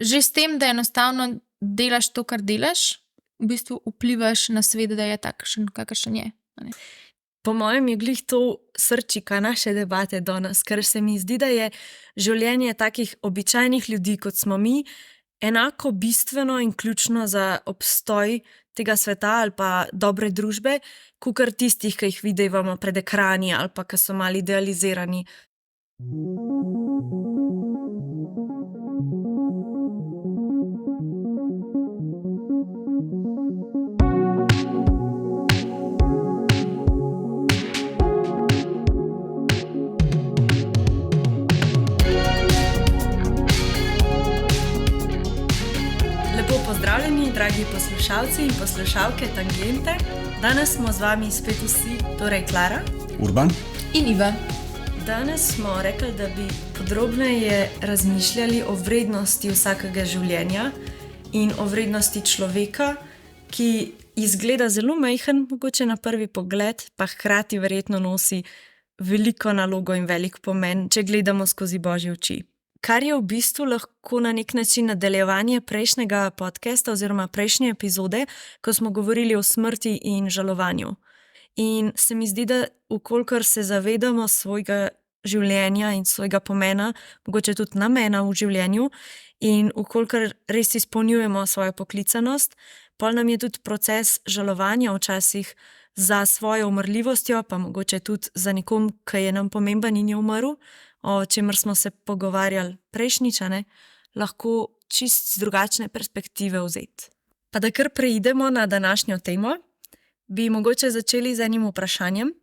Že s tem, da enostavno delaš to, kar delaš, v bistvu vplivaš na svet, da je takšen, kakršen je. Po mojem je glih to srčika naše debate danes, ker se mi zdi, da je življenje takih običajnih ljudi, kot smo mi, enako bistveno in ključno za obstoj tega sveta ali pa dobre družbe, kakor tistih, ki jih vidimo pred ekrani ali pa ki so malo idealizirani. Pozdravljeni, dragi poslušalci in poslušalke Tangente. Danes smo z vami spet vsi, torej Klara, Urban in Iva. Danes smo rekli, da bi podrobneje razmišljali o vrednosti vsakega življenja in o vrednosti človeka, ki izgleda zelo majhen, mogoče na prvi pogled, pa hkrati verjetno nosi veliko nalogo in velik pomen, če gledamo skozi Božje oči. Kar je v bistvu lahko na nek način nadaljevanje prejšnjega podcasta oziroma prejšnje epizode, ko smo govorili o smrti in žalovanju. In se mi zdi, da vkolikor se zavedamo svojega življenja in svojega pomena, mogoče tudi namena v življenju, in vkolikor res izpolnjujemo svojo poklicanost, pol nam je tudi proces žalovanja včasih za svojo umrljivostjo, pa mogoče tudi za nekom, ki je nam pomemben in je umrl, o čemer smo se pogovarjali prejšnjič, lahko čist z drugačne perspektive vzeti. Pa da kar preidemo na današnjo temo, bi mogoče začeli z enim vprašanjem.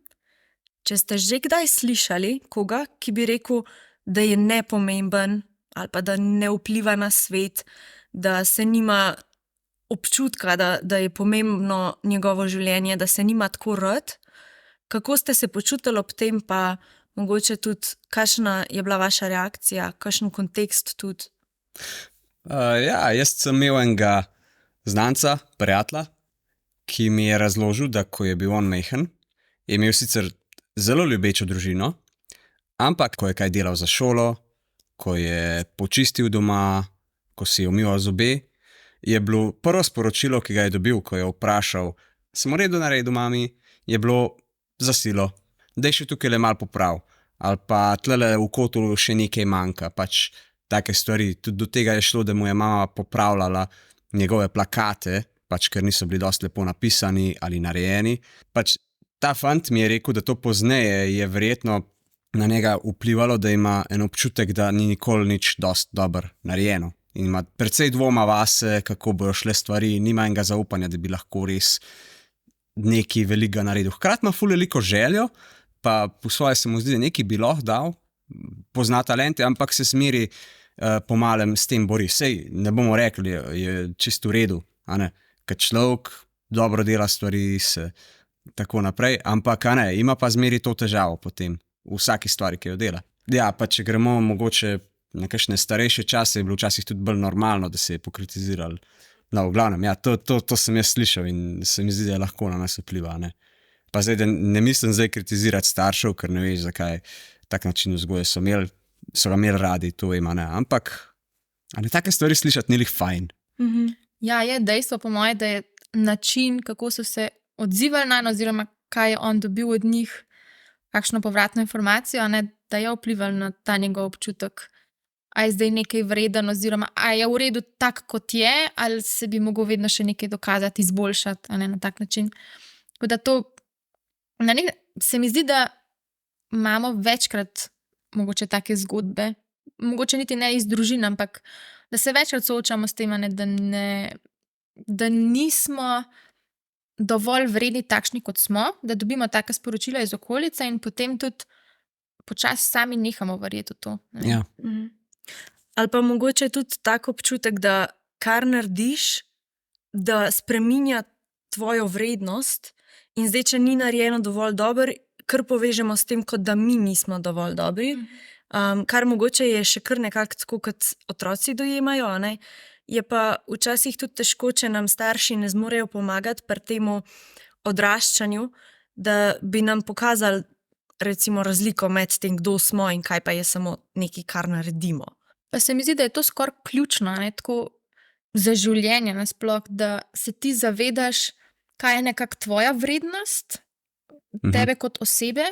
Če ste že kdaj slišali koga, ki bi rekel, da je nepomemben ali pa da ne vpliva na svet, da se nima občutka, da je pomembno njegovo življenje, da se nima tako rad, kako ste se počutili ob tem, pa mogoče tudi, kakšna je bila vaša reakcija, kakšen kontekst tudi? Jaz sem imel enega znanca, prijatelja, ki mi je razložil, da ko je bil on majhen, je imel sicer zelo ljubečo družino, ampak ko je kaj delal za šolo, ko je počistil doma, ko si je umival zobe, je bilo prvo sporočilo, ki ga je dobil, ko je vprašal, sem v redu naredil, mami, je bilo za silo. Daj še tukaj le malo poprav, ali pa tlele v kotu še nekaj manjka, pač take stvari. Tudi do tega je šlo, da mu je mama popravljala njegove plakate, pač ker niso bili dosti lepo napisani ali narejeni. Pač ta fant mi je rekel, da to pozneje je verjetno na njega vplivalo, da ima en občutek, da ni nikoli nič dosti dobro narejeno. In ima precej dvoma vase, kako bojo šle stvari, nima enega zaupanja, da bi lahko res nekaj velikega naredil. Hkrati ima ful veliko željo, pa po svoje se mu zdi, da nekaj bi lahko dal, pozna talente, ampak se smeri po malem s tem bori. Sej ne bomo rekli, je čisto v redu, ker človek dobro dela stvari, se tako naprej, ampak ima pa zmeri to težavo potem v vsaki stvari, ki jo dela. Ja, pa če gremo mogoče na kakšne starejše čase, je bilo včasih tudi bolj normalno, da se je pokritizirali. No, v glavnem, ja, to sem jaz slišal in se mi zdi, da je lahko na nas vpliva, Pa zdaj, da ne mislim zdaj kritizirati staršev, ker ne veš, zakaj tak način vzgoje so ga imeli radi, to ima, ampak take stvari slišati ni lih fajn. Ja, je dejstvo po moje, da je način, kako so se odzivali na, oziroma kaj je on dobil od njih, kakšno povratno informacijo, da je vplival na ta njegov občutek. A je zdaj nekaj vreden, oziroma a je v redu tak, kot je, ali se bi mogel vedno še nekaj dokazati, izboljšati, na tak način. Tako da to, se mi zdi, da imamo večkrat mogoče take zgodbe, mogoče niti ne iz družin, ampak da se večkrat soočamo s tem, da nismo dovolj vredni takšni, kot smo, da dobimo taka sporočila iz okolice in potem tudi počasi sami nehamo verjeti v to. Ja. Ali pa mogoče tudi tak občutek, da kar narediš, da spreminja tvojo vrednost in zdaj, če ni narejeno dovolj dobro, kar povežemo s tem, kot da mi nismo dovolj dobri, kar mogoče je še kar nekako tako, kot otroci dojemajo, je pa včasih tudi težko, če nam starši ne zmorejo pomagati pri temu odraščanju, da bi nam pokazali recimo razliko med tem, kdo smo in kaj pa je samo nekaj, kar naredimo. Pa se mi zdi, da je to skoraj ključno, ne, tako za življenje nasploh, da se ti zavedaš, kaj je nekako tvoja vrednost, tebe kot osebe,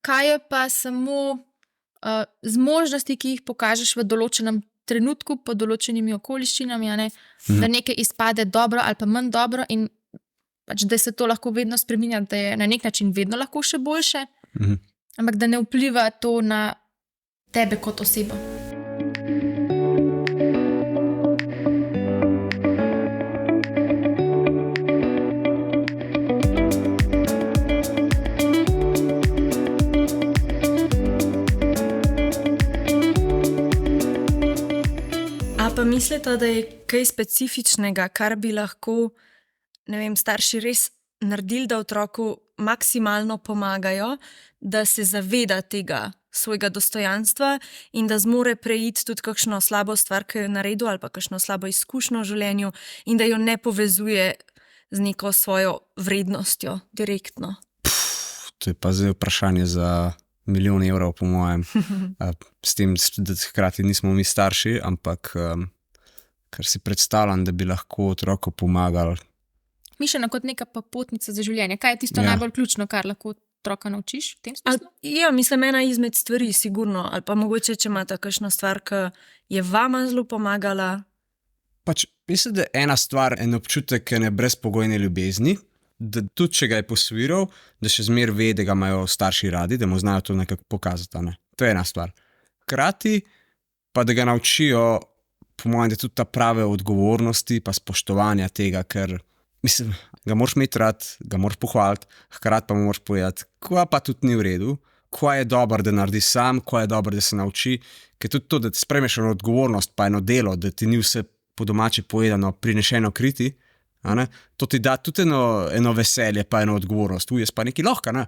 kaj je pa samo zmožnosti, ki jih pokažeš v določenem trenutku, pod določenimi okoliščinami, a ne, da nekaj izpade dobro ali pa manj dobro in pač, da se to lahko vedno spreminja, da je na nek način vedno lahko še boljše, ampak da ne vpliva to na tebe kot osebo. Pa mislite, da je kaj specifičnega, kar bi lahko, ne vem, starši res naredili, da otroku maksimalno pomagajo, da se zaveda tega svojega dostojanstva in da zmore preiti tudi kakšno slabo stvar, ki jo je naredil, ali pa kakšno slabo izkušnjo v življenju in da jo ne povezuje z neko svojo vrednostjo direktno? To je pa zdaj vprašanje za milijon evrov, po mojem. S tem, da hkrati nismo mi starši, ampak kar si predstavljam, da bi lahko otroku pomagali. Mišljena kot neka popotnica za življenje. Kaj je tisto najbolj ključno, kar lahko otroka naučiš v tem smislu? Ja, mislim, ena izmed stvari, sigurno. Ali pa mogoče, če imate kakšno stvar, ki je vama zelo pomagala. Pač mislim, da je ena stvar, en občutek ene brezpogojne ljubezni, da tudi če ga je posviral, da še zmer ve, da ga imajo starši radi, da mu znajo to nekako pokazati. Ne? To je ena stvar. Hkrati pa da ga naučijo, po mojem, da tudi ta prave odgovornosti pa spoštovanja tega, ker mislim, ga moraš imeti rad, ga moraš pohvaliti, hkrati pa mu moraš povedati, kva pa tudi ni v redu, kva je dobro, da naredi sam, kva je dobro, da se nauči, ker tudi to, da ti spremeš eno odgovornost pa eno delo, da ti ni vse po domače povedano prinešeno kriti, to ti da tudi eno veselje pa eno odgovornost. Jaz pa nekaj lahko, ne?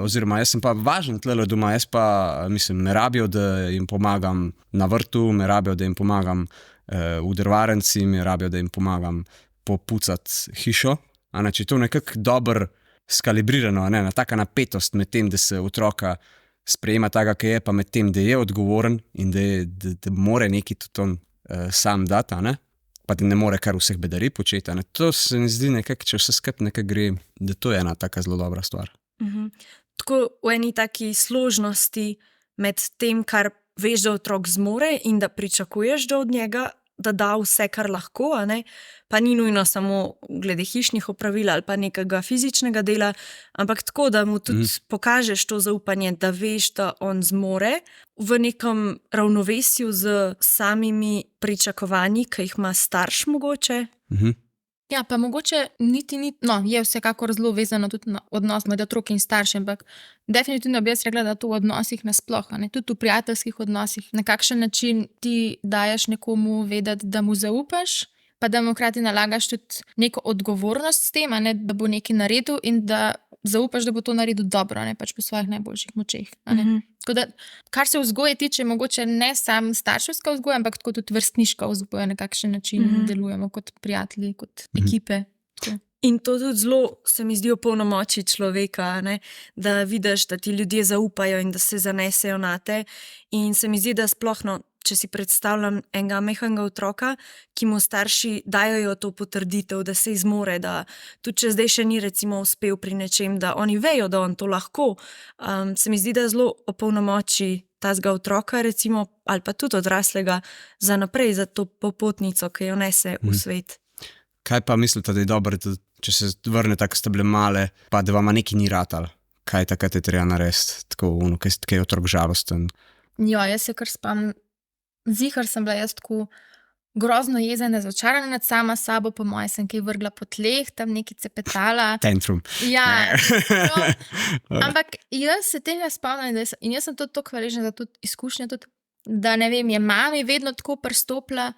Oziroma jaz sem pa važen tlele doma, jaz pa mislim, me rabijo, da jim pomagam na vrtu, me rabijo, da jim pomagam v drvarnici, me rabijo, da jim pomagam popucati hišo. Če je to nekako dobro skalibrirano, na taka napetost med tem, da se otroka sprejema taka, ki je, pa med tem, da je odgovoren in da more nekaj tudi on sam dati, pa da ne more kar vseh bedari početi. To se mi zdi nekako, če vse skupaj nekako gre, da to je ena taka zelo dobra stvar. Tako v eni taki složnosti med tem, kar veš, da otrok zmore in da pričakuješ, da od njega da da vse, kar lahko, pa ni nujno samo glede hišnih opravil ali pa nekega fizičnega dela, ampak tako, da mu tudi pokažeš to zaupanje, da veš, da on zmore v nekem ravnovesju z samimi pričakovanji, ki jih ima starš mogoče. Ja, pa mogoče niti ni, je vsekakor zelo vezano tudi na odnos med otroki in starši, ampak definitivno bi jaz rekla, da to v odnosih nasploh, tudi v prijateljskih odnosih, na kakšen način ti daješ nekomu vedeti, da mu zaupaš, pa da mu hkrati nalagaš tudi neko odgovornost s tem, da bo nekaj naredil in da zaupaš, da bo to naredil dobro, pač po svojih najboljših močeh. Tako da, kar se vzgoje tiče, mogoče ne sam starševska vzgoja, ampak tako tudi vrstniška vzgoja, na kakšen način delujemo kot prijatelji, kot ekipe. In to tudi zelo se mi zdi opolnomoči človeka, da vidiš, da ti ljudje zaupajo in da se zanesejo nate. In se mi zdi, da sploh, če si predstavljam enega mehkega otroka, ki mu starši dajo to potrditev, da se izmore, da tudi če zdaj še ni recimo uspel pri nečem, da oni vejo, da on to lahko, se mi zdi, da zelo opolnomoči tazga otroka recimo, ali pa tudi odraslega za naprej, za to popotnico, ki jo nese v svet. Kaj pa mislite, da je dobro, če se vrne tako, ste bile male, pa da vama nekaj ni ratalo? Kaj takrat je treba narediti, tako, kaj je otrok žalosten? Ja, jaz se kar spomnim, zihar sem bila jaz tako grozno jezena, razočarana nad sama sabo, po moje sem kaj vrgla po tleh, tam nekaj cepetala. Tantrum. Ja, ampak jaz se tega spomnim in jaz sem tudi toliko hvaležna za tudi izkušnje, tudi, da ne vem, je mami vedno tako pristopila,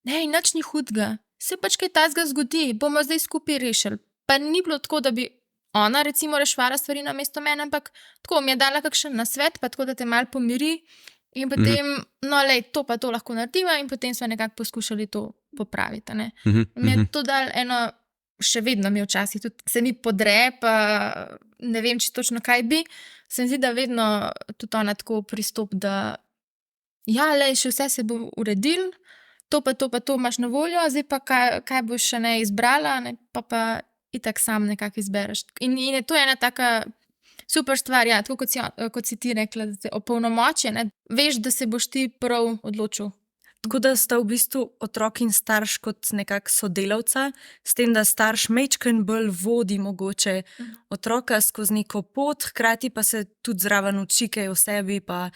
nič ni hudega, se pač kaj tazga zgodi, bomo zdaj skupaj rešili. Pa ni bilo tako, da bi ona recimo reševala stvari namesto mene, ampak tako mi je dala kakšen nasvet, pa tako, da te malo pomiri. In potem, to pa to lahko naredimo in potem smo nekako poskušali to popraviti. Mi je to dal eno, še vedno mi včasih tudi se mi podre, pa ne vem, če točno kaj bi, se mi zdi, da vedno tudi ona tako pristop, da ja, lej, še vse se bo uredil, to pa to imaš na voljo, zdaj pa kaj boš še ne izbrala, ne, pa itak sam nekako izbereš. In je to ena taka super stvar, ja, tako kot si ti rekla, da te opolnomoči, ne, veš, da se boš ti prav odločil. Tako da sta v bistvu otrok in starš kot nekak sodelavca, s tem, da starš majčken bolj vodi mogoče otroka skozi neko pot, hkrati pa se tudi zraven uči kaj o sebi, pa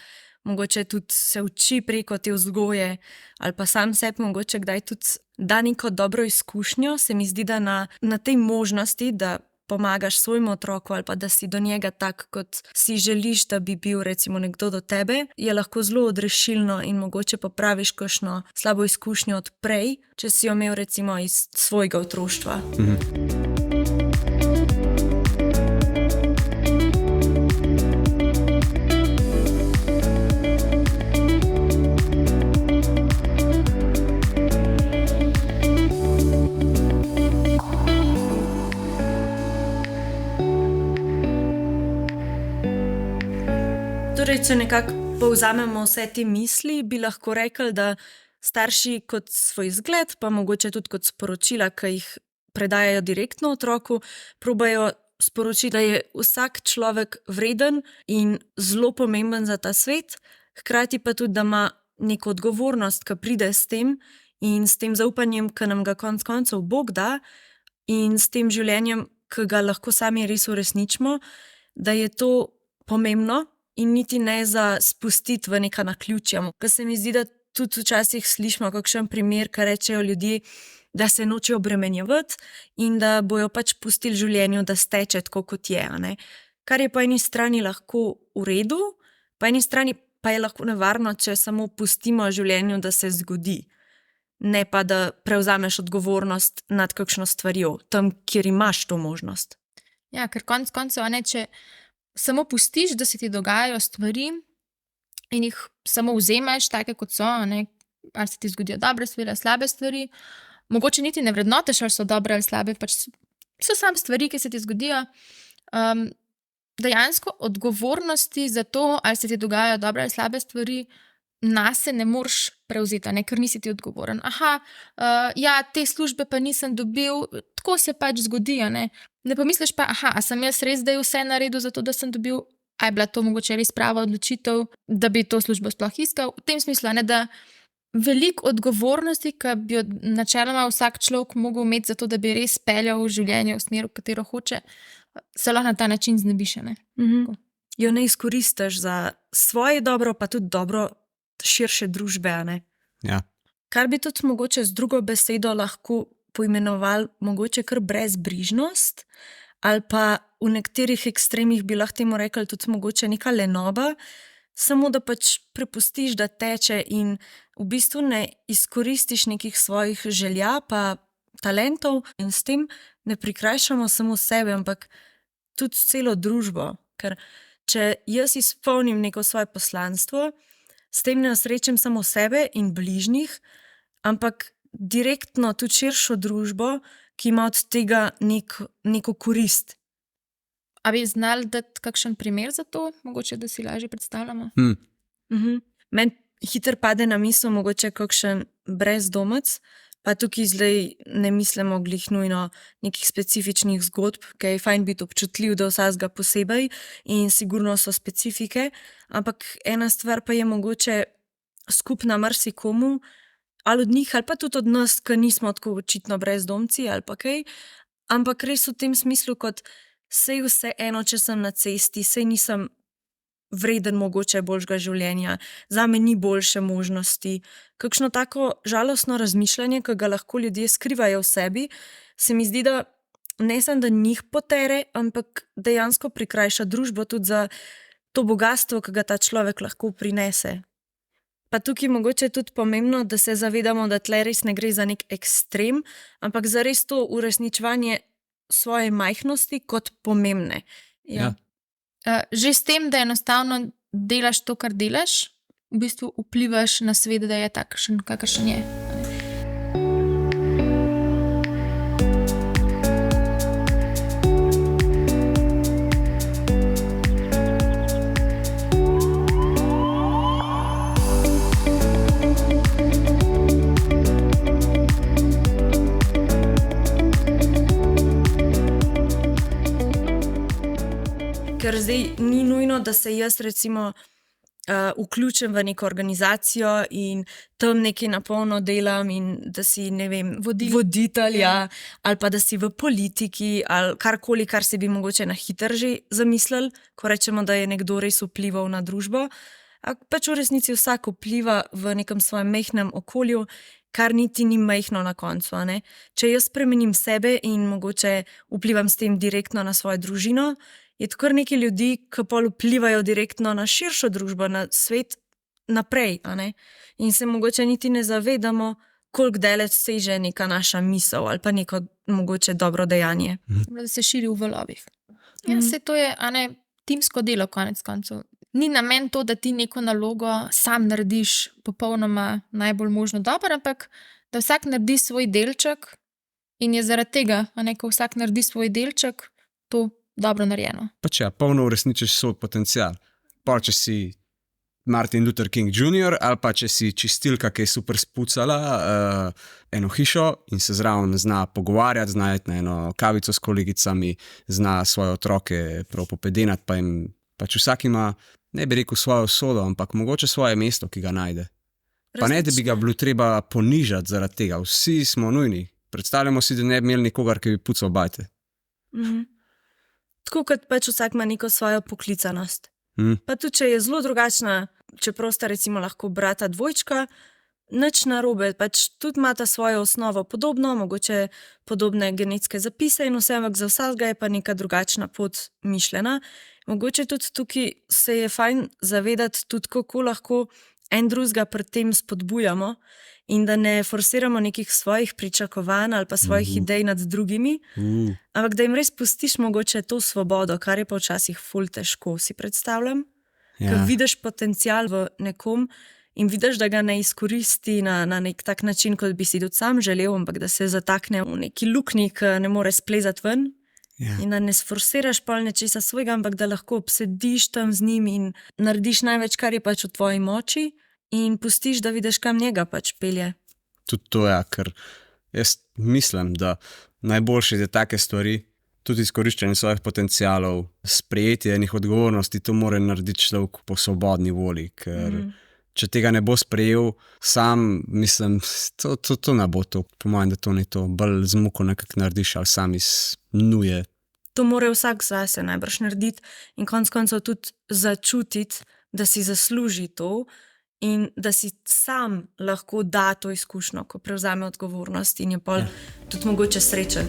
mogoče tudi se uči preko te vzgoje, ali pa sam sebi mogoče kdaj tudi da neko dobro izkušnjo. Se mi zdi, da na tej možnosti, da pomagaš svojemu otroku ali pa da si do njega tak, kot si želiš, da bi bil recimo nekdo do tebe, je lahko zelo odrešilno in mogoče popraviš kakšno slabo izkušnjo od prej, če si jo imel recimo iz svojega otroštva. Torej, če nekako povzamemo vse te misli, bi lahko rekli, da starši kot svoj zgled, pa mogoče tudi kot sporočila, ki jih predajajo direktno otroku, probajo sporočiti, da je vsak človek vreden in zelo pomemben za ta svet, hkrati pa tudi, da ima neko odgovornost, ki pride s tem in s tem zaupanjem, ki nam ga konec koncev Bog da, in s tem življenjem, ki ga lahko sami res uresničimo, da je to pomembno. In niti ne za spustiti v neka naključja. Ker se mi zdi, da tudi včasih slišimo kakšen primer, ki rečejo ljudje, da se nočejo obremenjevati in da bojo pač pustili življenju, da steče tako, kot je. Ne? Kar je po eni strani lahko v redu, po eni strani pa je lahko nevarno, če samo pustimo življenju, da se zgodi. Ne pa, da prevzameš odgovornost nad kakšno stvarjo, tam, kjer imaš to možnost. Ja, ker konec koncev, če samo pustiš, da se ti dogajajo stvari in jih samo vzameš, take kot so, ali se ti zgodijo dobre stvari, slabe stvari, mogoče niti ne vrednotiš, ali so dobre ali slabe, pač so samo stvari, ki se ti zgodijo. Dejansko odgovornosti za to, ali se ti dogajajo dobre ali slabe stvari, nase ne moreš prevzeti, ker nisi ti odgovoren. Ja, te službe pa nisem dobil, tako se pač zgodi. Ne pomisliš pa, a sem jaz res zdaj vse naredil za to, da sem dobil, a je bila to mogoče res prava odločitev, da bi to službo sploh iskal. V tem smislu, da veliko odgovornosti, ki bi jo načeloma vsak človek mogel imeti za to, da bi res peljal v življenje v smer, v katero hoče, se lahko na ta način znebiš. Jo ne izkoristiš za svoje dobro, pa tudi dobro širše družbe. Ja. Kar bi tudi mogoče z drugo besedo lahko poimenoval mogoče kar brezbrižnost, ali pa v nekaterih ekstremih bi lahko temu rekli tudi mogoče neka lenoba, samo da pač prepustiš, da teče in v bistvu ne izkoristiš nekih svojih želja pa talentov in s tem ne prikrajšamo samo sebe, ampak tudi celo družbo. Ker če jaz izpolnim neko svoje poslanstvo, s tem ne osrečem samo sebe in bližnjih, ampak direktno tudi širšo družbo, ki ima od tega neko korist. A bi znali dati kakšen primer za to, mogoče, da si lažje predstavljamo? Meni hitro pade na misel mogoče kakšen brezdomec, pa tukaj zdaj ne mislimo glih nujno nekih specifičnih zgodb, ki je fajn biti občutljiv do vsakega posebej in sigurno so specifike, ampak ena stvar pa je mogoče skupna marsikomu, ali od njih, ali pa tudi od nas, ki nismo tako očitno brezdomci ali pa kaj, ampak res v tem smislu, kot sej vse eno, če sem na cesti, sej nisem vreden mogoče boljšega življenja, zame ni boljše možnosti. Kakšno tako žalostno razmišljanje, ki ga lahko ljudje skrivajo v sebi, se mi zdi, da ne samo, da njih potere, ampak dejansko prikrajša družbo tudi za to bogastvo, ki ga ta človek lahko prinese. Pa tukaj mogoče tudi pomembno, da se zavedamo, da tle res ne gre za nek ekstrem, ampak za res to uresničevanje svoje majhnosti kot pomembne. Ja. Že s tem, da enostavno delaš to, kar delaš, v bistvu vplivaš na svet, da je takšen, kakršen je. ker zdaj ni nujno, da se jaz recimo vključim v neko organizacijo in tam nekaj na polno delam in da si, ne vem, voditelj, ja, ali pa da si v politiki ali karkoli, kar si bi mogoče na hitro že zamislili, ko rečemo, da je nekdo res vplival na družbo. Pač v resnici vsak vpliva v nekem svojem majhnem okolju, kar niti ni majhno na koncu. A ne? Če jaz spremenim sebe in mogoče vplivam s tem direktno na svojo družino, je to kar nekaj ljudi, ki pol vplivajo direktno na širšo družbo, na svet naprej. A ne? In se mogoče niti ne zavedamo, koliko daleč seže neka naša misel ali pa neko mogoče dobro dejanje. Da se širi v valovih. Ja, se to je, a ne, timsko delo konec koncev. Ni namen to, da ti neko nalogo sam narediš popolnoma najbolj možno dobro, ampak da vsak naredi svoj delček in je zaradi tega, a ne, ko vsak naredi svoj delček, to dobro narejeno. Pač ja, polno uresničiš svoj potencial. Pa če si Martin Luther King Jr. ali pa če si čistilka, ki je super spucala eno hišo in se zraven zna pogovarjati, zna iti na eno kavico s kolegicami, zna svoje otroke prav popedenati, pa jim pač vsak ima, ne bi rekel svojo sodo, ampak mogoče svoje mesto, ki ga najde. Pa ne, da bi ga bilo treba ponižati zaradi tega. Vsi smo nujni. Predstavljamo si, da ne bi imeli nikogar, ki bi pucal bajte. Tako kot pač vsak ima neko svojo poklicanost. Pa tudi, če je zelo drugačna, čeprav sta recimo lahko brata dvojčka, nič narobe, pač tudi imata svojo osnovo podobno, mogoče podobne genetske zapise in vse, ampak za vsakega je pa neka drugačna pot mišljena. Mogoče tudi tukaj se je fajn zavedati tudi, kako lahko en drugega pri tem spodbujamo in da ne forsiramo nekih svojih pričakovanj ali pa svojih idej nad drugimi, ampak da jim res pustiš mogoče to svobodo, kar je pa včasih ful težko, si predstavljam. Ja. Ker vidiš potencial v nekom in vidiš, da ga ne izkoristi na nek tak način, kot bi si tudi sam želel, ampak da se zatakne v neki luknji, ki ne more splezati ven. Ja. In da ne sforsiraš pol nečesa svojega, ampak da lahko obsediš tam z njim in narediš največ, kar je pač v tvoji moči in pustiš, da vidiš, kam njega pač pelje. Tudi to je, ker jaz mislim, da najboljše je take stvari, tudi izkoriščanje svojih potencialov, sprejetje enih odgovornosti, to mora narediti človek po svobodni volji, ker če tega ne bo sprejel sam, mislim, to ne bo to. Po mojem, da to ni to. Bolj z muko nekako narediš, ali sam iz nuje. To mora vsak zase najbrž narediti in konec koncev tudi začutiti, da si zasluži to in da si sam lahko da to izkušnjo, ko prevzame odgovornost in je pol tudi mogoče srečen.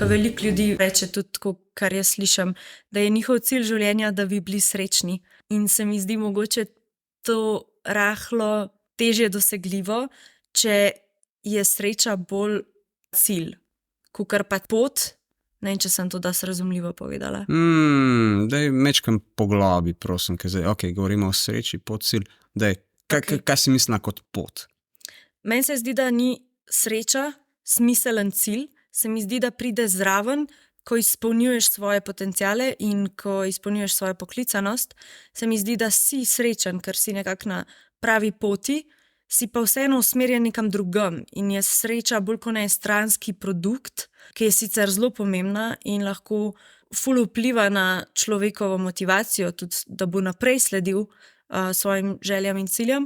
Veliko ljudi reče tudi tako, kar jaz slišim, da je njihov cilj življenja, da bi bili srečni. In se mi zdi mogoče to rahlo težje dosegljivo, če je sreča bolj cilj, kakor pa pot. Ne vem, če sem to dosti razumljivo povedala. Daj mečkam poglobi, prosim, ker zdaj, govorimo o sreči, pot, cilj. Daj, kaj si misliš kot pot? Meni se zdi, da ni sreča smiselen cilj. Se mi zdi, da pride zraven, ko izpolnjuješ svoje potenciale in ko izpolnjuješ svojo poklicanost. Se mi zdi, da si srečen, ker si nekako na pravi poti, si pa vseeno usmerjen nekam drugam in je sreča bolj kot ne stranski produkt, ki je sicer zelo pomembna in lahko ful vpliva na človekovo motivacijo, tudi da bo naprej sledil svojim željam in ciljem,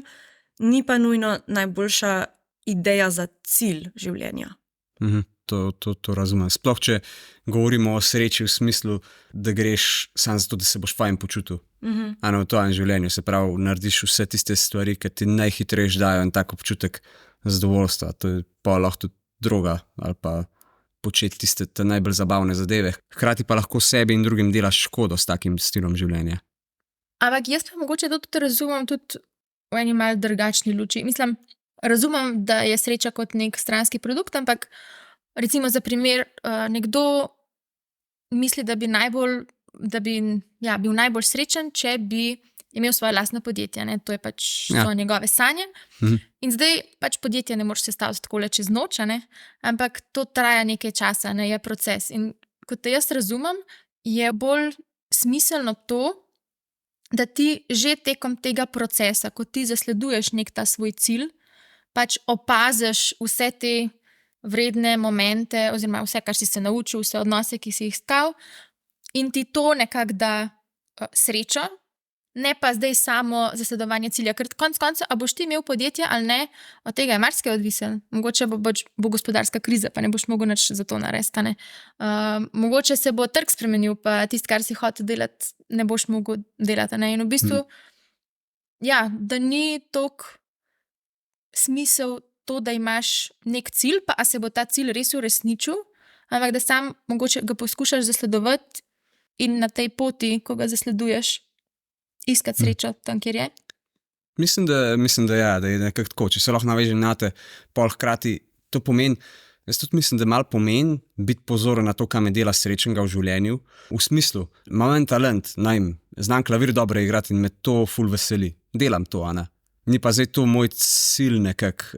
ni pa nujno najboljša ideja za cilj življenja. To razumem. Sploh, če govorimo o sreči v smislu, da greš samo zato, da se boš fajn počutil. V tvojem življenju. Se pravi, narediš vse tiste stvari, ki ti najhitreje dajo en tak občutek zadovoljstva. To je pa lahko tudi droga ali pa početi tiste najbolj zabavne zadeve. Hkrati pa lahko sebi in drugim delaš škodo s takim stilom življenja. Ampak jaz pa mogoče tudi razumem tudi v eni malo drugačni luči. Mislim, razumem, da je sreča kot nek stranski produkt, ampak recimo za primer, nekdo misli, da bi bil najbolj srečen, če bi imel svoje lastno podjetje, ne? To je pač Ja. so njegove sanje. In zdaj pač podjetje ne moreš sestaviti takole čez noč, a ne? Ampak to traja nekaj časa, ne? Je proces. In kot te jaz razumem, je bolj smiselno to, da ti že tekom tega procesa, ko ti zasleduješ nek ta svoj cilj, pač opaziš vse te vredne momente, oziroma vse, kar si se naučil, vse odnose, ki si jih iskal, in ti to nekako da srečo, ne pa zdaj samo zasledovanje cilja. Ker konec koncev, a boš ti imel podjetje ali ne, od tega je marsikaj odvisen. Mogoče bo gospodarska kriza, pa ne boš mogel nič za to narediti. Ne? Mogoče se bo trg spremenil, pa tisto, kar si hotel delati, ne boš mogel delati. Ne? In v bistvu, ja, da ni toliko smisel to, da imaš nek cilj, pa a se bo ta cilj res uresničil, ampak da sam mogoče ga poskušaš zasledovati in na tej poti, ko ga zasleduješ, iskati srečo tam, kjer je. Mislim, da je nekako tako. Če se lahko navežem na te, pol hkrati to pomeni, jaz tudi mislim, da malo pomeni biti pozoren na to, kaj me dela srečnega v življenju. V smislu, imam en talent, znam klavir dobro igrati in me to ful veseli. Delam to, a ne. Ni pa zdaj to moj cilj nekako,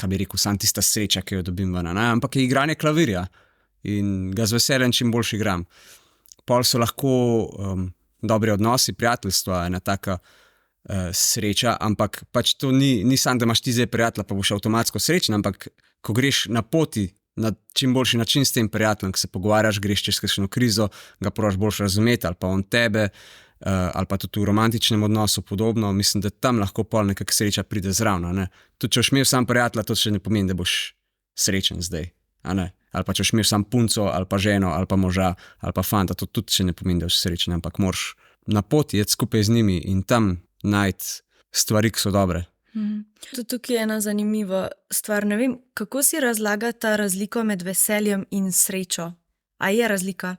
kaj bi rekel, sam tista sreča, ki jo dobim ven, ne. Ampak je igranje klavirja in ga z veseljem čim boljši igram. Pol so lahko dobri odnosi, prijateljstva, ena taka sreča, ampak pač to ni samo, da imaš ti zdaj prijatelja, pa boš avtomatsko srečen, ampak ko greš na poti na čim boljši način s tem prijateljem, ko se pogovarjaš, greš čez kakšno krizo, ga probaš boljš razumeti, ali pa on tebe, ali pa tudi v romantičnem odnosu podobno, mislim, da tam lahko pol nekak sreča pride zraven, ne. Tudi če boš imel sam prijatelja, to še ne pomeni, da boš srečen zdaj, a ne. Ali pa če boš imel sam punco, ali pa ženo, ali pa moža, ali pa fanta, to tudi še ne pomeni, da boš srečen, ampak moraš na poti iti skupaj z njimi in tam najti stvari, ki so dobre. Tudi tukaj je ena zanimiva stvar. Ne vem, kako si razlaga ta razliko med veseljem in srečo? A je razlika?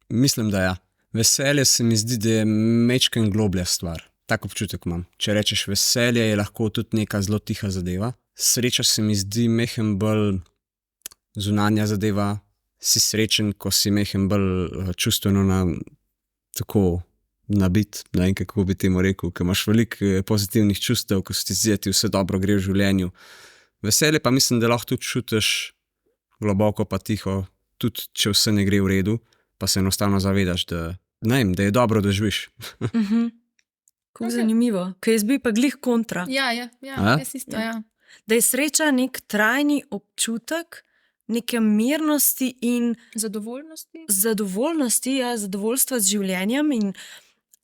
Mislim, da ja. Veselje se mi zdi, da je majčkeno globlja stvar. Tak občutek imam. Če rečeš veselje, je lahko tudi neka zelo tiha zadeva. Sreča se mi zdi mehen bolj zunanja zadeva. Si srečen, ko si mehen bolj čustveno tako nabit, ne vem, kako bi temu rekel, ker imaš veliko pozitivnih čustev, ko se ti zdi, ti vse dobro gre v življenju. Veselje pa mislim, da lahko tudi čutiš globoko pa tiho, tudi če vse ne gre v redu, pa se enostavno zavedaš, da je dobro, da živiš. Kako zanimivo, ker jaz bi pa glih kontra. Ja, jaz isto, ja. Da je sreča nek trajni občutek neke mirnosti in zadovoljnosti, zadovoljstva z življenjem in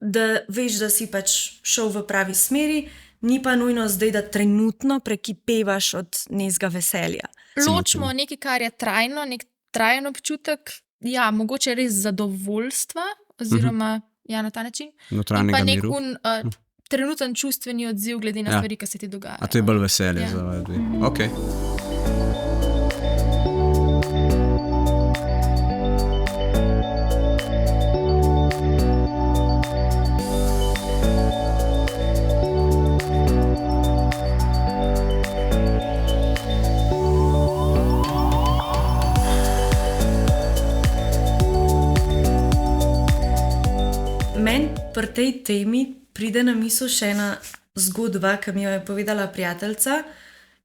da veš, da si pač šel v pravi smeri, ni pa nujno zdaj, da trenutno prekipevaš od nezga veselja. Ločimo nekaj, kar je trajno, nek trajen občutek, ja, mogoče res zadovoljstva, oziroma ja, na ta način. Notranjega miru. In pa nek trenuten čustveni odziv glede na stvari, ki se ti dogajajo. A to je bolj veselje Ja. za vas. Ok. Meni pri tej temi pride na misel še ena zgodba, ki mi jo je povedala prijateljica.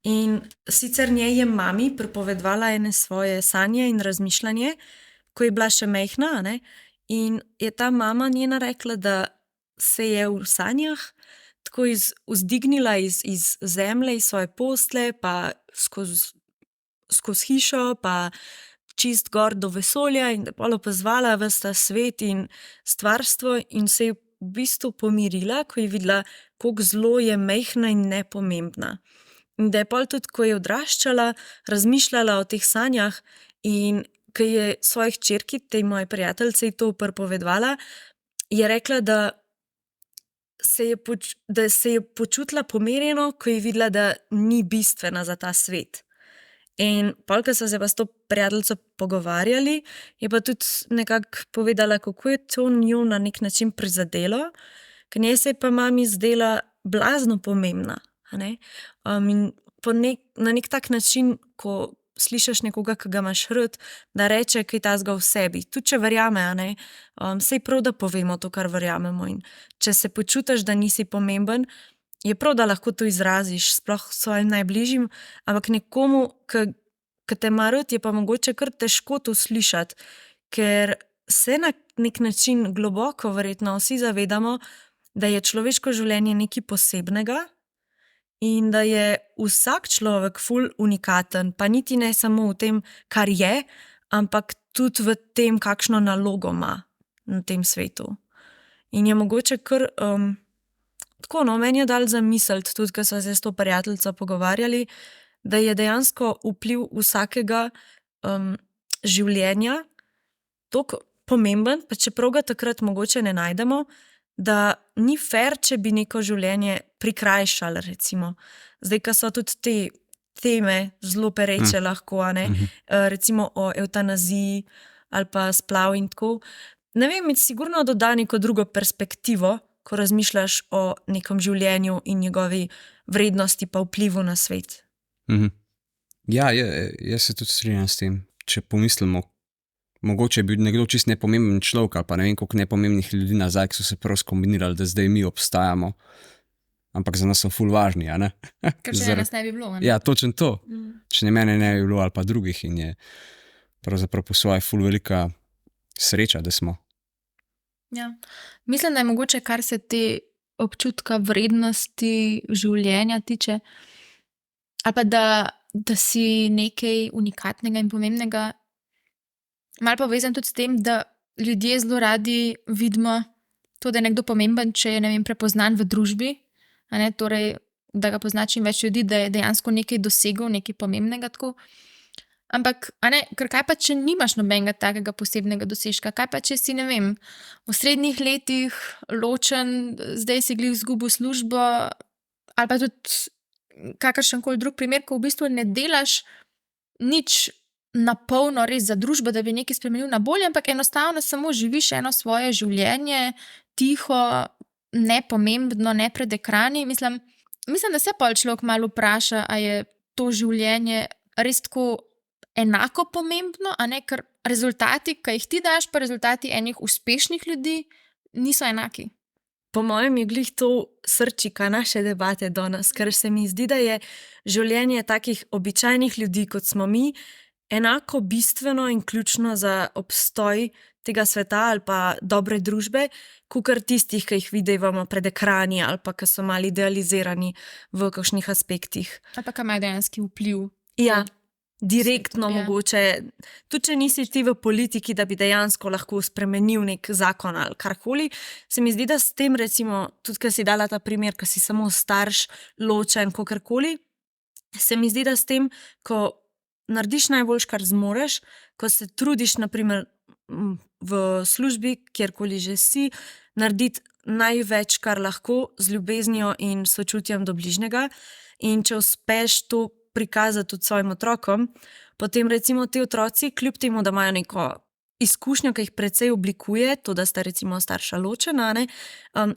In sicer njej je mami pripovedovala ene svoje sanje in razmišljanje, ko je bila še majhna, a ne? In je ta mama njena rekla, da se je v sanjah tako vzdignila iz zemlje, iz svoje postelje, pa skozi hišo, pa čist gor do vesolja in da je pol opazovala ves ta svet in stvarstvo in se je v bistvu pomirila, ko je videla, koliko zelo je majhna in nepomembna. In da je pol tudi, ko je odraščala, razmišljala o teh sanjah in ko je svoji hčerki, tej moji prijateljici, to pripovedovala, je rekla, da se je počutila pomirjeno, ko je videla, da ni bistvena za ta svet. In pol, ko so se pa s to prijateljico pogovarjali, je pa tudi nekako povedala, kako je to njo na nek način prizadelo, ker njej se je pa mami zdela blazno pomembna. A ne? In na nek tak način, ko slišiš nekoga, ki ga imaš rad, da reče kaj tazga v sebi. Tudi če verjame, a ne, sej prav, da povemo to, kar verjamemo. In če se počutiš, da nisi pomemben, je prav, da lahko to izraziš, sploh svojim najbližjim, ampak nekomu, ki te ima rad, je pa mogoče kar težko to slišati, ker se na nek način globoko verjetno vsi zavedamo, da je človeško življenje nekaj posebnega in da je vsak človek ful unikaten, pa niti ne samo v tem, kar je, ampak tudi v tem, kakšno nalogo ima na tem svetu. In je mogoče kar tako, no, meni je dal zamisliti, tudi ko sva se s to prijateljico pogovarjali, da je dejansko vpliv vsakega življenja toliko pomemben, pa čeprav ga takrat mogoče ne najdemo, da ni fair, če bi neko življenje prikrajšali, recimo. Zdaj, ko so tudi te teme zelo pereče lahko, a ne, recimo o evtanaziji ali pa splav in tako. Ne vem, mi sigurno doda neko drugo perspektivo, ko razmišljaš o nekom življenju in njegovi vrednosti pa vplivu na svet. Ja, jaz se tudi strinjam s tem. Če pomislimo, mogoče je bil nekdo čist nepomemben človek, ali pa ne vem, koliko nepomembnih ljudi nazaj, ki so se prav skombinirali, da zdaj mi obstajamo. Ampak za nas so ful važni, a ne? Ker če nas ne bi bilo. Ne? Ja, točno to. Če ne mene ne bi bilo, ali pa drugih, in je pravzaprav po svoje ful velika sreča, da smo. Ja. Mislim, da je mogoče, kar se te občutka vrednosti življenja tiče, ali pa da si nekaj unikatnega in pomembnega, malo povezan tudi s tem, da ljudje zelo radi vidimo to, da je nekdo pomemben, če je, ne vem, prepoznan v družbi, a ne, torej, da ga pozna čim več ljudi, da je dejansko nekaj dosegel, nekaj pomembnega tako. Ampak, a ne, ker kaj pa, če nimaš nobenega takega posebnega dosežka, kaj pa, če si, ne vem, v srednjih letih ločen, zdaj si glih izgubil službo, ali pa tudi kakršenkoli drug primer, ko v bistvu ne delaš nič napolno res za družbo, da bi nekaj spremenil na bolje, ampak enostavno samo živiš eno svoje življenje, tiho, nepomembno, ne pred ekrani. Mislim, da se pol človek malo vpraša, a je to življenje res tako enako pomembno, a ne, ker rezultati, ki jih ti daš, pa rezultati enih uspešnih ljudi niso enaki. Po mojem je glih to srčika naše debate danes, ker se mi zdi, da je življenje takih običajnih ljudi, kot smo mi, enako bistveno in ključno za obstoj tega sveta ali pa dobre družbe, kakor tistih, ki jih vidimo pred ekrani ali pa ki so malo idealizirani v kakšnih aspektih. Ali pa kaj imajo dejanski vpliv. Ja, direktno Ja. mogoče. Tudi če nisi ti v politiki, da bi dejansko lahko spremenil nek zakon ali karkoli, se mi zdi, da s tem recimo, tudi ko si dala ta primer, ko si samo starš, ločen, kakorkoli, se mi zdi, da s tem, ko narediš najboljš, kar zmoreš, ko se trudiš, naprimer, v službi, kjerkoli že si, narediti največ, kar lahko, z ljubeznijo in sočutjem do bližnjega. In če uspeš to prikazati tudi svojim otrokom, potem recimo ti otroci, kljub temu, da imajo neko izkušnjo, ki jih precej oblikuje, to, da sta recimo starša ločena, ne,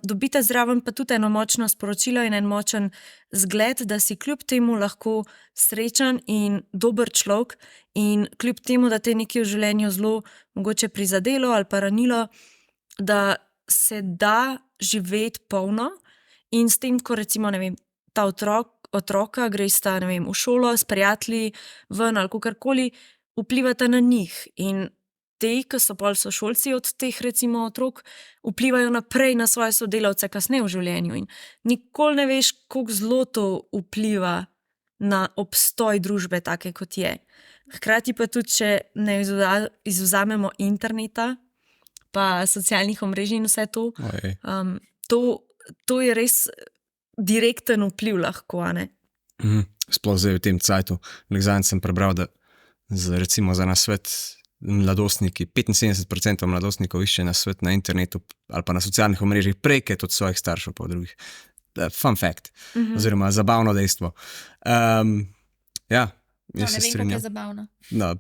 dobite zraven pa tudi eno močno sporočilo in en močen zgled, da si kljub temu lahko srečen in dober človek in kljub temu, da te nekaj v življenju zelo mogoče prizadelo ali pa ranilo, da se da živeti polno in s tem, ko recimo, ne vem, ta otroka gresta, ne vem, v šolo s prijatelji, ven ali kakorkoli, vplivata na njih in te, ki so pol sošolci od teh recimo otrok, vplivajo naprej na svoje sodelavce kasneje v življenju in nikoli ne veš, koliko zelo to vpliva na obstoj družbe take, kot je. Hkrati pa tudi, če ne izvzamemo interneta pa socialnih omrežij in vse to, to je res direkten vpliv lahko, a ne? Sploh zdaj v tem cajtu. Zadnjič sem prebral, da recimo za nasvet mladostniki, 75% mladostnikov išče na svet na internetu ali pa na socialnih omrežjih prek od svojih staršev pa drugih. Fun fact. Oziroma zabavno dejstvo. Ja, jaz se strinjam. Ne vem, kako je zabavno. No,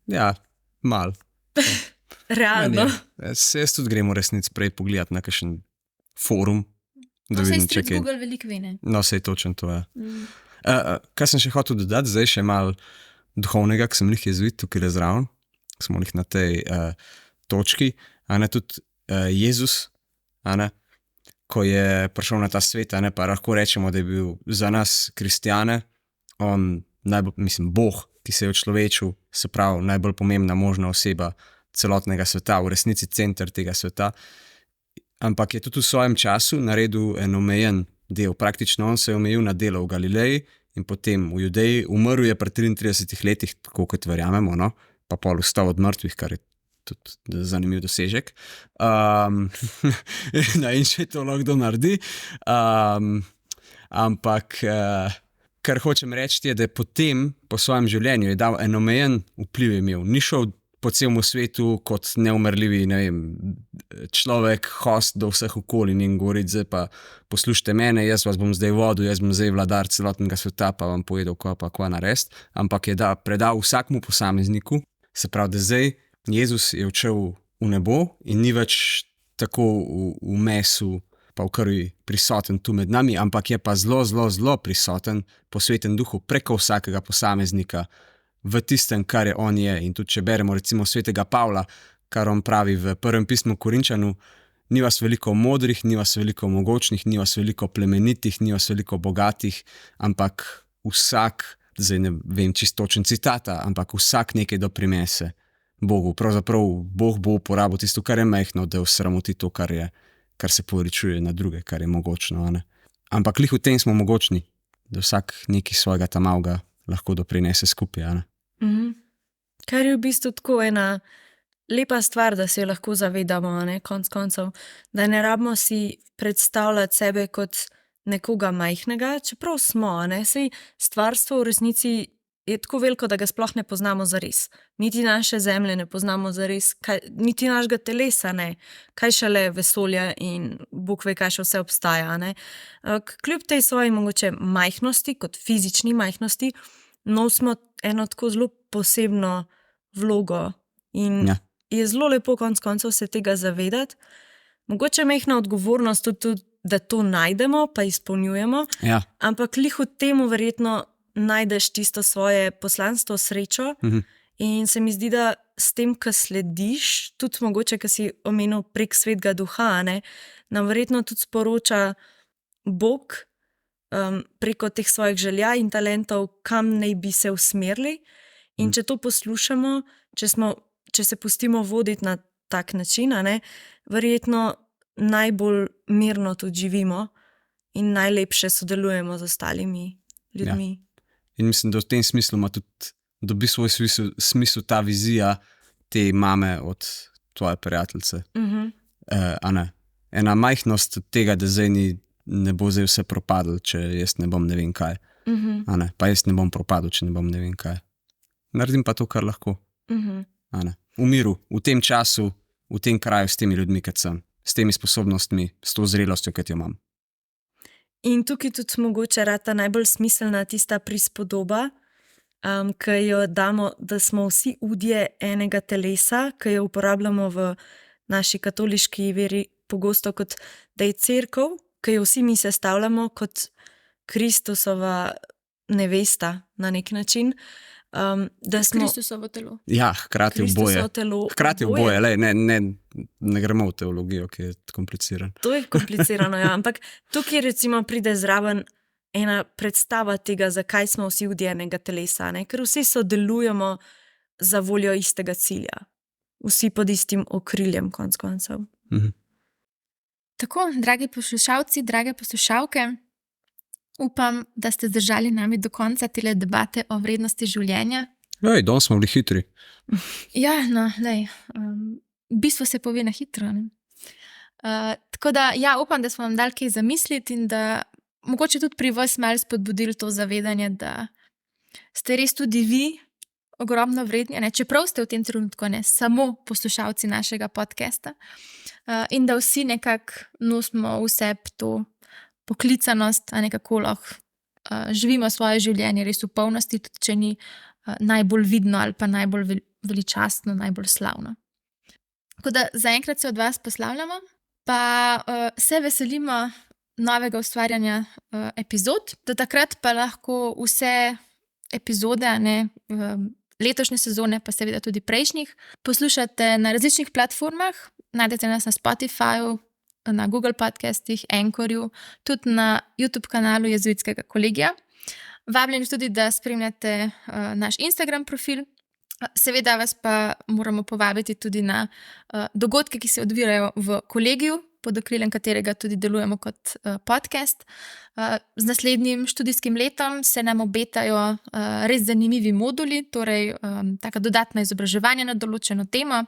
ja, mal. Realno. Jaz tudi gremo resnic prej pogledati na kakšen forum, da No, vidim, sej če kaj. Google veliko ve, ne. No, sej točno to je. Kaj sem še hotel dodati, zdaj še malo duhovnega, ki sem jih jezuit tukaj le zraven, smo jih na tej točki, a ne tudi Jezus, a ne, ko je prišel na ta svet, a ne, pa lahko rečemo, da je bil za nas kristjane, on Bog, ki se je človečil, se pravi, najbolj pomembna možna oseba celotnega sveta, v resnici center tega sveta, ampak je tudi v svojem času naredil en omejen del. Praktično on se je omejil na delo v Galileji in potem v Judeji, umrl je pri 33 letih, tako kot verjamemo, no? Pa pol vstal od mrtvih, kar je tudi zanimiv dosežek. In še to lahko naredi. Ampak kar hočem reči je, da je potem po svojem življenju je dal en omejen vpliv imel. Ni šel po celem svetu kot neumrljivi, ne vem, človek, host do vseh okolin in govoriti, zdaj pa poslušajte mene, jaz vas bom zdaj vodil, jaz bom zdaj vladar celotnega sveta, pa vam povedal, kva narediti. Ampak je predal vsakmu posamezniku, se pravi, da zdaj Jezus je odšel v nebo in ni več tako v mesu pa v krvi prisoten tu med nami, ampak je pa zelo, zelo, zelo prisoten po Svetem duhu preko vsakega posameznika v tistem, kar je on je. In tudi če beremo recimo svetega Pavla, kar on pravi v prvem pismu Korinčanu, ni vas veliko modrih, ni vas veliko mogočnih, ni vas veliko plemenitih, ni vas veliko bogatih, ampak vsak, zdaj ne vem čisto točen citata, ampak vsak nekaj doprinese Bogu. Pravzaprav Bog bo uporabil tisto, kar je majhno, da osramoti to, kar se poveličuje na druge, kar je mogočno. Ne? Ampak lih v tem smo mogočni, da vsak nekaj svojega tamavga lahko doprinese skupaj. Kar je v bistvu tako ena lepa stvar, da se jo lahko zavedamo, konec koncev, da ne rabimo si predstavljati sebe kot nekoga majhnega, čeprav smo, saj stvarstvo v resnici je tako veliko, da ga sploh ne poznamo zares. Niti naše zemlje ne poznamo zares, niti našega telesa ne, kaj šele vesolja in Bog ve, kaj še vse obstaja. Kljub tej svoji mogoče majhnosti, kot fizični majhnosti, nosimo eno tako zelo posebno vlogo in je zelo lepo konec koncev se tega zavedati. Mogoče majhna odgovornost tudi, da to najdemo, pa izpolnjujemo, ampak lih v temu verjetno najdeš tisto svoje poslanstvo, srečo in se mi zdi, da s tem, ko slediš, tudi mogoče, ko si omenil prek Svetega Duha, nam verjetno tudi sporoča Bog preko teh svojih želja in talentov, kam naj bi se usmerili. In če to poslušamo, če se pustimo voditi na tak način, verjetno najbolj mirno tudi živimo in najlepše sodelujemo z ostalimi ljudmi. In mislim, da v tem smislu ima tudi dobi svoj smisel ta vizija te mame od tvoje prijateljice. Ena majhnost tega, da zdaj ne bo zdaj vse propadlo, če jaz ne bom ne vem kaj. Pa jaz ne bom propadl, če ne bom ne vem kaj. Naredim pa to, kar lahko. V miru, v tem času, v tem kraju, s temi ljudmi, kot sem, s temi sposobnostmi, s to zrelostjo, kot jo imam. In tukaj tudi mogoče rata najbolj smiselna tista prispodoba, ki jo damo, da smo vsi udje enega telesa, ki jo uporabljamo v naši katoliški veri pogosto kot da je cerkev, ki jo vsi mi sestavljamo kot Kristusova nevesta na nek način. Kristusovo telo. Ja, hkrati oboje. Hkrati oboje, ne gremo v teologijo, ki je komplicirana. To je komplicirano, ja, ampak tukaj recimo pride zraven ena predstava tega, zakaj smo vsi udje enega telesa, ker vsi sodelujemo za voljo istega cilja. Vsi pod istim okriljem, konec koncev. Tako, dragi poslušalci, drage poslušalke, upam, da ste zdržali nami do konca tele debate o vrednosti življenja. Danes smo bili hitri. Ja, bistvo se pove na hitro. Tako da, upam, da smo vam dali kaj zamisliti in da mogoče tudi pri vas malo spodbudili to zavedanje, da ste res tudi vi ogromno vredni, čeprav ste v tem trenutku ne samo poslušalci našega podcasta, in da vsi nekako nosimo v sebi to poklicanost, a nekako lahko živimo svoje življenje res v polnosti, tudi če ni najbolj vidno ali pa najbolj veličastno, najbolj slavno. Tako da zaenkrat se od vas poslavljamo, pa se veselimo novega ustvarjanja epizod. Do takrat pa lahko vse epizode letošnje sezone, pa seveda tudi prejšnjih. Poslušate na različnih platformah, najdete nas na Spotifyju, na Google podcastih, Anchorju, tudi na YouTube kanalu Jezuitskega kolegija. Vabljeni tudi, da spremljate naš Instagram profil. Seveda vas pa moramo povabiti tudi na dogodke, ki se odvijajo v kolegiju, pod okriljem katerega tudi delujemo kot podcast. Z naslednjim študijskim letom se nam obetajo res zanimivi moduli, torej taka dodatna izobraževanja na določeno temo.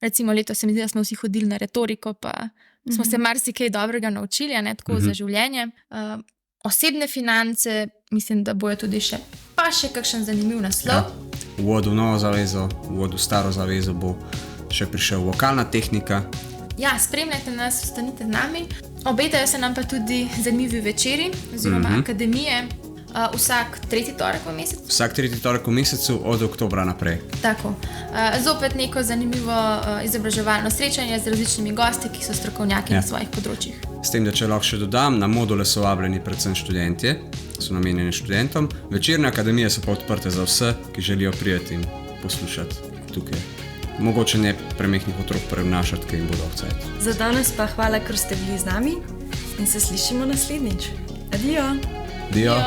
Recimo letos se mi zdi, da smo vsi hodili na retoriko, pa smo se marsikaj dobrega naučili, ne, tako za življenje. Osebne finance, mislim, da bojo tudi še kakšen zanimiv naslov. Uvod v novo zavezo, uvod v staro zavezo bo še prišel vokalna tehnika. Ja, spremljajte nas, ostanite z nami. Obetajo se nam pa tudi zanimivi večeri oziroma akademije. Vsak tretji torek v mesecu. Vsak tretji torek v mesecu od oktobra naprej. Tako. Zopet neko zanimivo izobraževalno srečanje z različnimi gosti, ki so strokovnjaki na svojih področjih. S tem, da če lahko še dodam, na module so vabljeni predvsem študentje, so namenjeni študentom. Večerne akademije so pa odprte za vse, ki želijo priti in poslušati tukaj. Mogoče ne premehnih otrok prenašati, ki jim bodo obcajati. Za danes pa hvala, ker ste bili z nami in se slišimo naslednjič. Adijo! Adijo!